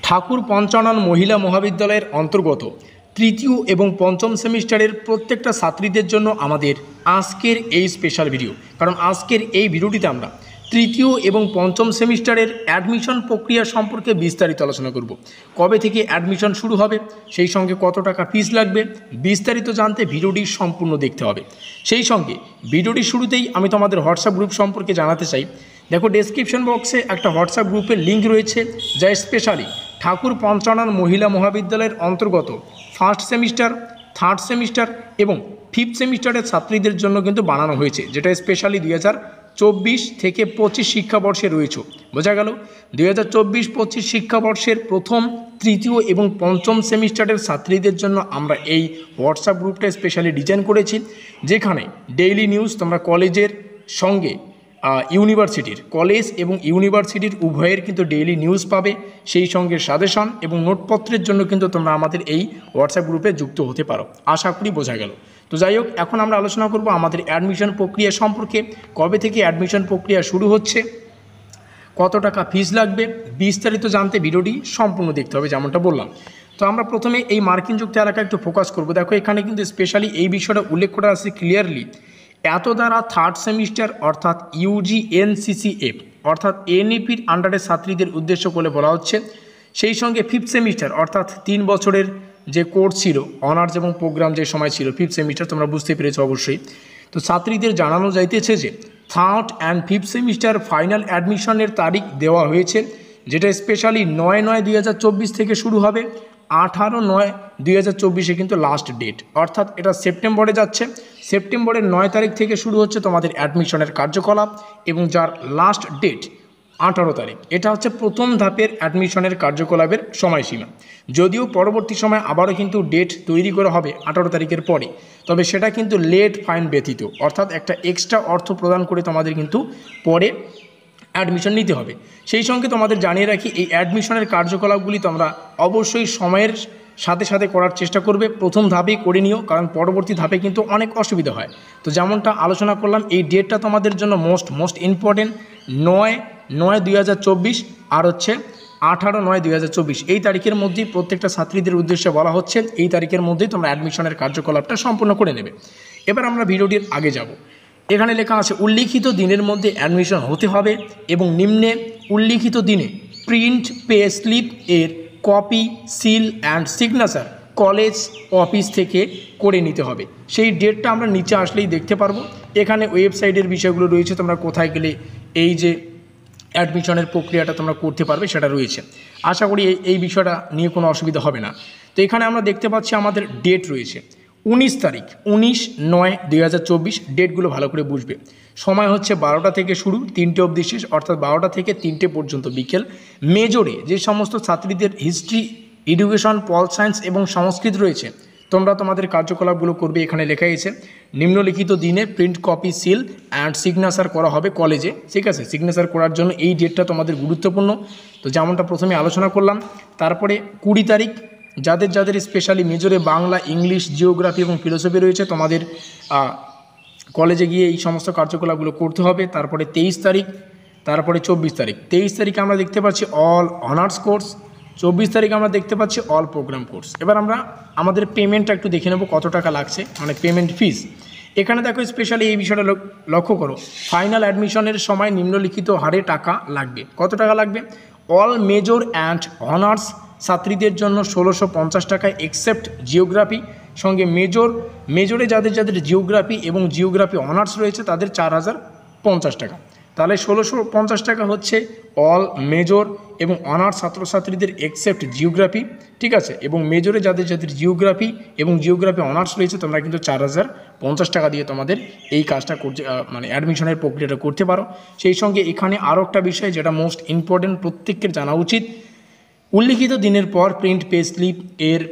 ঠাকুর পঞ্চানন মহিলা মহাবিদ্যালয়ের অন্তর্গত তৃতীয় এবং পঞ্চম সেমিস্টারের প্রত্যেকটা ছাত্রীদের জন্য আমাদের আজকের এই স্পেশাল ভিডিও। কারণ আজকের এই ভিডিওটিতে আমরা তৃতীয় এবং পঞ্চম সেমিস্টারের অ্যাডমিশন প্রক্রিয়া সম্পর্কে বিস্তারিত আলোচনা করব। কবে থেকে অ্যাডমিশন শুরু হবে, সেই সঙ্গে কত টাকা ফিস লাগবে, বিস্তারিত জানতে ভিডিওটি সম্পূর্ণ দেখতে হবে। সেই সঙ্গে ভিডিওটির শুরুতেই আমি তোমাদের হোয়াটসঅ্যাপ গ্রুপ সম্পর্কে জানাতে চাই। দেখো, ডেসক্রিপশন বক্সে একটা হোয়াটসঅ্যাপ গ্রুপের লিঙ্ক রয়েছে, যা স্পেশালি ঠাকুর পঞ্চানন মহিলা মহাবিদ্যালয়ের অন্তর্গত ফার্স্ট সেমিস্টার, থার্ড সেমিস্টার এবং ফিফথ সেমিস্টারের ছাত্রীদের জন্য কিন্তু বানানো হয়েছে, যেটা স্পেশালি 2024 থেকে 25 শিক্ষাবর্ষে রয়েছে। বোঝা গেল, 2024-25 শিক্ষাবর্ষের প্রথম, তৃতীয় এবং পঞ্চম সেমিস্টারের ছাত্রীদের জন্য আমরা এই হোয়াটসঅ্যাপ গ্রুপটা স্পেশালি ডিজাইন করেছি, যেখানে ডেইলি নিউজ তোমরা কলেজের সঙ্গে ইউনিভার্সিটির, কলেজ এবং ইউনিভার্সিটির উভয়ের কিন্তু ডেইলি নিউজ পাবে, সেই সঙ্গে সাজেশন এবং নোটপত্রের জন্য কিন্তু তোমরা আমাদের এই হোয়াটসঅ্যাপ গ্রুপে যুক্ত হতে পারো। আশা করি বোঝা গেল। তো যাই হোক, এখন আমরা আলোচনা করব আমাদের অ্যাডমিশন প্রক্রিয়া সম্পর্কে। কবে থেকে অ্যাডমিশন প্রক্রিয়া শুরু হচ্ছে, কত টাকা ফিস লাগবে, বিস্তারিত জানতে ভিডিওটি সম্পূর্ণ দেখতে হবে, যেমনটা বললাম। তো আমরা প্রথমে এই মার্কিনযুক্ত এলাকা একটু ফোকাস করব। দেখো, এখানে কিন্তু স্পেশালি এই বিষয়টা উল্লেখ করা আছে ক্লিয়ারলি, এত দ্বারা থার্ড সেমিস্টার অর্থাৎ UGNCCF অর্থাৎ এনইপির আন্ডারের ছাত্রীদের উদ্দেশ্য করে বলা হচ্ছে। সেই সঙ্গে ফিফথ সেমিস্টার অর্থাৎ 3 বছরের যে কোর্স ছিল, অনার্স এবং প্রোগ্রাম যে সময় ছিল, ফিফথ সেমিস্টার তোমরা বুঝতে পেরেছো অবশ্যই। তো ছাত্রীদের জানানো যাইতেছে যে third and fifth semester final অ্যাডমিশনের তারিখ দেওয়া হয়েছে, যেটা স্পেশালি 9/9/2024 থেকে শুরু হবে, 18/9/2024 কিন্তু লাস্ট ডেট, অর্থাৎ এটা সেপ্টেম্বরে যাচ্ছে। সেপ্টেম্বরের 9 তারিখ থেকে শুরু হচ্ছে তোমাদের অ্যাডমিশনের কার্যকলাপ এবং যার লাস্ট ডেট 18 তারিখ। এটা হচ্ছে প্রথম ধাপের অ্যাডমিশনের কার্যকলাপের সময়সীমা। যদিও পরবর্তী সময় আবারও কিন্তু ডেট তৈরি করা হবে 18 তারিখের পরে, তবে সেটা কিন্তু লেট ফাইন ব্যতীত, অর্থাৎ একটা এক্সট্রা অর্থ প্রদান করে তোমাদের কিন্তু পরে অ্যাডমিশন নিতে হবে। সেই সঙ্গে তোমাদের জানিয়ে রাখি, এই অ্যাডমিশনের কার্যকলাপগুলি তোমরা অবশ্যই সময়ের সাথে সাথে করার চেষ্টা করবে। প্রথম ধাপেই করে নিও, কারণ পরবর্তী ধাপে কিন্তু অনেক অসুবিধা হয়। তো যেমনটা আলোচনা করলাম, এই ডেটটা তোমাদের জন্য মোস্ট ইম্পর্টেন্ট। 9/9/2024 আর হচ্ছে 18/9/2024, এই তারিখের মধ্যেই প্রত্যেকটা ছাত্রীদের উদ্দেশ্যে বলা হচ্ছে, এই তারিখের মধ্যেই তোমরা অ্যাডমিশনের কার্যকলাপটা সম্পূর্ণ করে নেবে। এবার আমরা ভিডিওটির আগে যাব। এখানে লেখা আছে, উল্লিখিত দিনের মধ্যে অ্যাডমিশন হতে হবে এবং নিম্নে উল্লিখিত দিনে প্রিন্ট পে স্লিপ এর copy, seal and signature college office থেকে করে নিতে হবে। সেই ডেটটা আমরা নিচে আসলেই দেখতে পারবো। এখানে ওয়েবসাইটের বিষয়গুলো রয়েছে, তোমরা কোথায় গেলে এই যে অ্যাডমিশনের প্রক্রিয়াটা তোমরা করতে পারবে সেটা রয়েছে। আশা করি এই বিষয়টা নিয়ে কোনো অসুবিধা হবে না। তো এখানে আমরা দেখতে পাচ্ছি আমাদের ডেট রয়েছে 19 তারিখ, 19/9/2024। ডেটগুলো ভালো করে বুঝবে। সময় হচ্ছে 12টা থেকে শুরু, 3টে অবধি শেষ, অর্থাৎ 12টা থেকে 3টে পর্যন্ত বিকেল। মেজরে যে সমস্ত ছাত্রীদের হিস্ট্রি, এডুকেশন, পল সায়েন্স এবং সংস্কৃত রয়েছে, তোমরা তোমাদের কার্যকলাপগুলো করবে। এখানে লেখা হয়েছে, নিম্নলিখিত দিনে print, copy, seal and signature করা হবে কলেজে। ঠিক আছে, সিগনেচার করার জন্য এই ডেটটা তোমাদের গুরুত্বপূর্ণ। তো যেমনটা প্রথমে আলোচনা করলাম, তারপরে 20 তারিখ যাদের স্পেশালি মেজরে বাংলা, ইংলিশ, জিওগ্রাফি এবং ফিলোসফি রয়েছে, তোমাদের কলেজে গিয়ে এই সমস্ত কার্যকলাপগুলো করতে হবে। তারপরে 23 তারিখ, তারপরে 24 তারিখ। 23 তারিখে আমরা দেখতে পাচ্ছি অল অনার্স কোর্স, 24 তারিখে আমরা দেখতে পাচ্ছি অল প্রোগ্রাম কোর্স। এবার আমরা আমাদের পেমেন্টটা একটু দেখে নেব, কত টাকা লাগছে, মানে পেমেন্ট ফিস। এখানে দেখো, স্পেশালি এই বিষয়টা লক্ষ্য করো, ফাইনাল অ্যাডমিশনের সময় নিম্নলিখিত হারে টাকা লাগবে। কত টাকা লাগবে? অল মেজর অ্যান্ড অনার্স ছাত্রীদের জন্য 1650 টাকায়, এক্সেপ্ট জিওগ্রাফি। সঙ্গে মেজরে যাদের জিওগ্রাফি এবং জিওগ্রাফি অনার্স রয়েছে তাদের 4050 টাকা। তাহলে 1650 টাকা হচ্ছে অল মেজর এবং অনার্স ছাত্রছাত্রীদের এক্সেপ্ট জিওগ্রাফি। ঠিক আছে, এবং মেজরে যাদের জিওগ্রাফি এবং জিওগ্রাফি অনার্স রয়েছে, তোমরা কিন্তু 4050 টাকা দিয়ে তোমাদের এই কাজটা করতে, মানে অ্যাডমিশনের প্রক্রিয়াটা করতে পারো। সেই সঙ্গে এখানে আরও একটা বিষয় যেটা মোস্ট ইম্পর্টেন্ট, প্রত্যেকের জানা উচিত, উল্লিখিত দিনের পর প্রিন্ট পে স্লিপ এর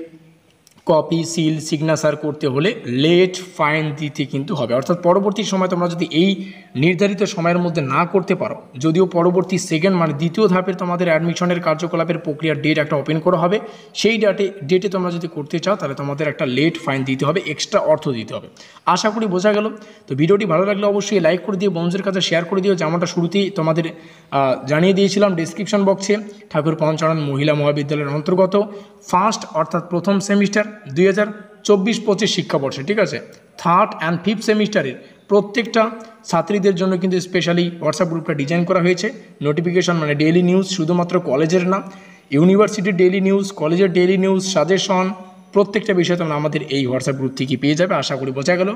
কপি সিল সিগনেচার করতে হলে লেট ফাইন দিতে কিন্তু হবে। অর্থাৎ পরবর্তী সময় তোমরা যদি এই নির্ধারিত সময়ের মধ্যে না করতে পারো, যদিও পরবর্তী সেকেন্ড মানে দ্বিতীয় ধাপের তোমাদের অ্যাডমিশনের কার্যকলাপের প্রক্রিয়ার ডেট একটা ওপেন করা হবে, সেই ডেটে তোমরা যদি করতে চাও তাহলে তোমাদের একটা লেট ফাইন দিতে হবে, এক্সট্রা অর্থ দিতে হবে। আশা করি বোঝা গেল। তো ভিডিওটি ভালো লাগলে অবশ্যই লাইক করে দিও, বন্ধুদের কাছে শেয়ার করে দিও। যেমনটা শুরুতেই তোমাদের জানিয়ে দিয়েছিলাম ডিসক্রিপশন বক্সে, ঠাকুর পঞ্চানন মহিলা মহাবিদ্যালয়ের অন্তর্গত ফার্স্ট অর্থাৎ প্রথম সেমিস্টার 2024-25 শিক্ষাবর্ষে, ঠিক আছে, থার্ড অ্যান্ড ফিফথ সেমিস্টারের প্রত্যেকটা ছাত্রীদের জন্য কিন্তু স্পেশালি হোয়াটসঅ্যাপ গ্রুপটা ডিজাইন করা হয়েছে। নোটিফিকেশন মানে ডেইলি নিউজ, শুধুমাত্র কলেজের না, ইউনিভার্সিটির ডেইলি নিউজ, কলেজের ডেইলি নিউজ, সাজেশন, প্রত্যেকটা বিষয় তোমরা আমাদের এই হোয়াটসঅ্যাপ গ্রুপ থেকে পেয়ে যাবে। আশা করি বোঝা গেল।